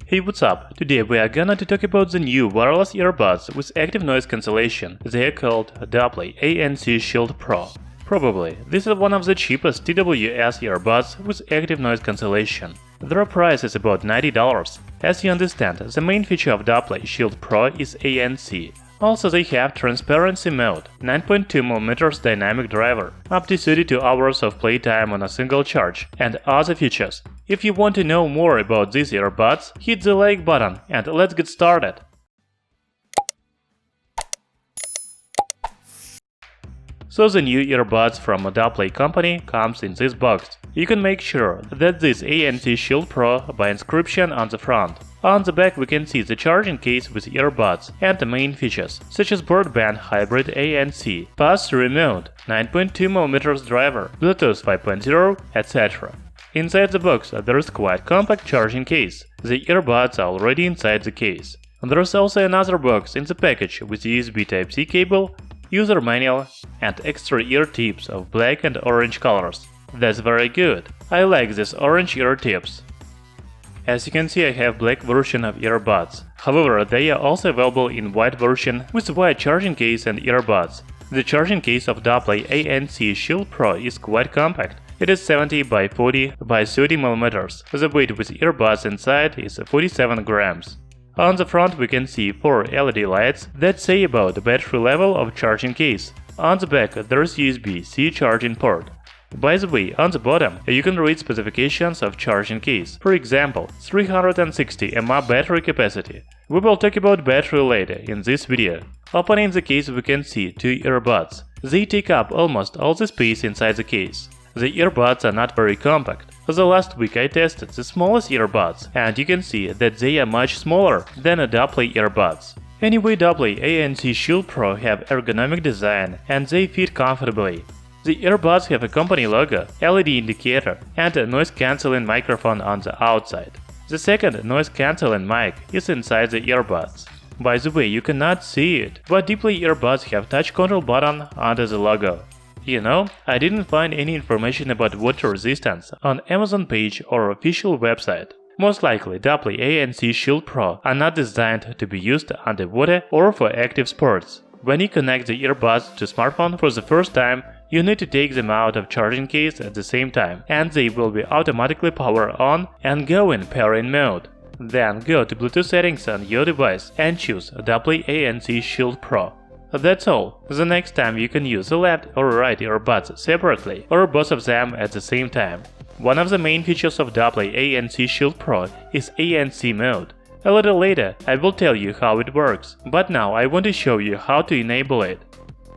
Hey, what's up? Today we are gonna talk about the new wireless earbuds with active noise cancellation. They are called Dyplay ANC Shield Pro. Probably, this is one of the cheapest TWS earbuds with active noise cancellation. Their price is about $90. As you understand, the main feature of Dyplay Shield Pro is ANC. Also, they have transparency mode, 9.2mm dynamic driver, up to 32 hours of playtime on a single charge, and other features. If you want to know more about these earbuds, hit the like button and let's get started. So the new earbuds from Dyplay company comes in this box. You can make sure that this ANC Shield Pro by inscription on the front. On the back we can see the charging case with earbuds and the main features, such as broadband hybrid ANC, pass-through mode, 9.2mm driver, Bluetooth 5.0, etc. Inside the box there is quite compact charging case. The earbuds are already inside the case. There is also another box in the package with USB Type-C cable, user manual, and extra ear tips of black and orange colors. That's very good. I like these orange ear tips. As you can see, I have black version of earbuds. However, they are also available in white version with white charging case and earbuds. The charging case of Dyplay ANC Shield Pro is quite compact. It is 70 by 40 by 30mm. The weight with earbuds inside is 47 grams. On the front we can see 4 LED lights that say about the battery level of charging case. On the back there is USB-C charging port. By the way, on the bottom you can read specifications of charging case. For example, 360 mAh battery capacity. We will talk about battery later in this video. Opening the case we can see 2 earbuds. They take up almost all the space inside the case. The earbuds are not very compact. The last week I tested the smallest earbuds, and you can see that they are much smaller than a Dyplay earbuds. Anyway, Dyplay ANC Shield Pro have ergonomic design and they fit comfortably. The earbuds have a company logo, LED indicator, and a noise-cancelling microphone on the outside. The second noise-cancelling mic is inside the earbuds. By the way, you cannot see it, but Dyplay earbuds have touch control button under the logo. You know, I didn't find any information about water resistance on Amazon page or official website. Most likely, Dyplay ANC Shield Pro are not designed to be used underwater or for active sports. When you connect the earbuds to smartphone for the first time, you need to take them out of charging case at the same time, and they will be automatically power on and go in pairing mode. Then go to Bluetooth settings on your device and choose Dyplay ANC Shield Pro. That's all. The next time you can use the left or right earbuds separately or both of them at the same time. One of the main features of Dyplay ANC Shield Pro is ANC mode. A little later I will tell you how it works, but now I want to show you how to enable it.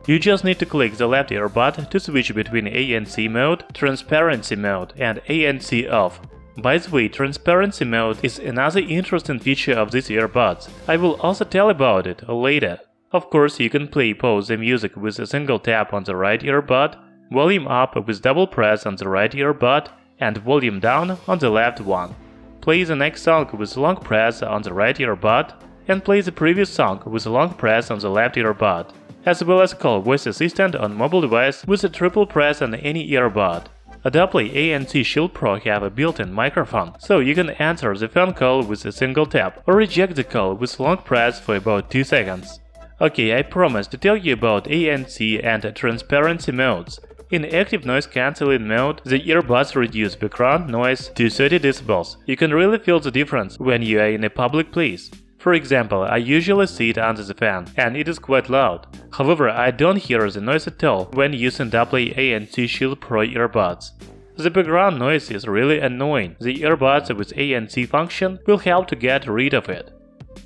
You just need to click the left earbud to switch between ANC mode, transparency mode, and ANC off. By the way, transparency mode is another interesting feature of these earbuds. I will also tell about it later. Of course, you can pause the music with a single tap on the right earbud, volume up with double press on the right earbud, and volume down on the left one. Play the next song with long press on the right earbud, and play the previous song with long press on the left earbud, as well as call voice assistant on mobile device with a triple press on any earbud. A Dyplay ANC Shield Pro have a built-in microphone, so you can answer the phone call with a single tap or reject the call with long press for about 2 seconds. Okay, I promised to tell you about ANC and transparency modes. In active noise cancelling mode, the earbuds reduce background noise to 30 dB. You can really feel the difference when you are in a public place. For example, I usually sit under the fan, and it is quite loud. However, I don't hear the noise at all when using Dyplay ANC Shield Pro earbuds. The background noise is really annoying. The earbuds with ANC function will help to get rid of it.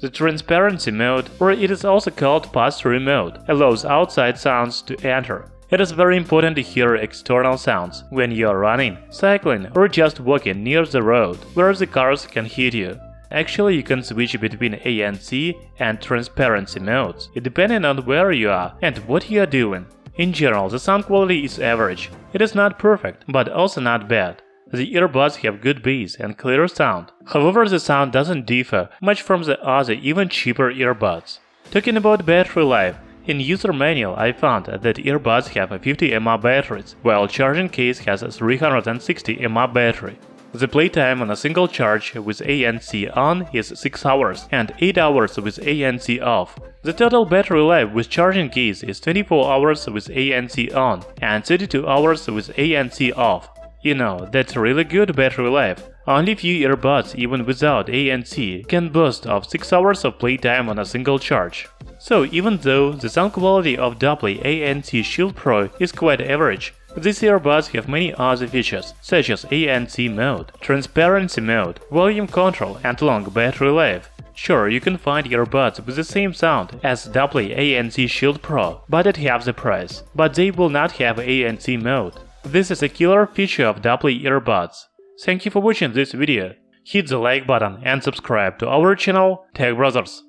The transparency mode, or it is also called pass-through mode, allows outside sounds to enter. It is very important to hear external sounds when you are running, cycling, or just walking near the road, where the cars can hit you. Actually, you can switch between ANC and transparency modes, depending on where you are and what you are doing. In general, the sound quality is average. It is not perfect, but also not bad. The earbuds have good bass and clear sound. However, the sound doesn't differ much from the other, even cheaper earbuds. Talking about battery life, in user manual I found that earbuds have 50 mAh batteries, while charging case has a 360 mAh battery. The playtime on a single charge with ANC on is 6 hours and 8 hours with ANC off. The total battery life with charging case is 24 hours with ANC on and 32 hours with ANC off. You know, that's really good battery life. Only few earbuds even without ANC can boast of 6 hours of playtime on a single charge. So even though the sound quality of Dyplay ANC Shield Pro is quite average, these earbuds have many other features, such as ANC mode, transparency mode, volume control and long battery life. Sure, you can find earbuds with the same sound as Dyplay ANC Shield Pro, but at half the price. But they will not have ANC mode. This is a killer feature of Dyplay earbuds. Thank you for watching this video. Hit the like button and subscribe to our channel, Tech Brothers.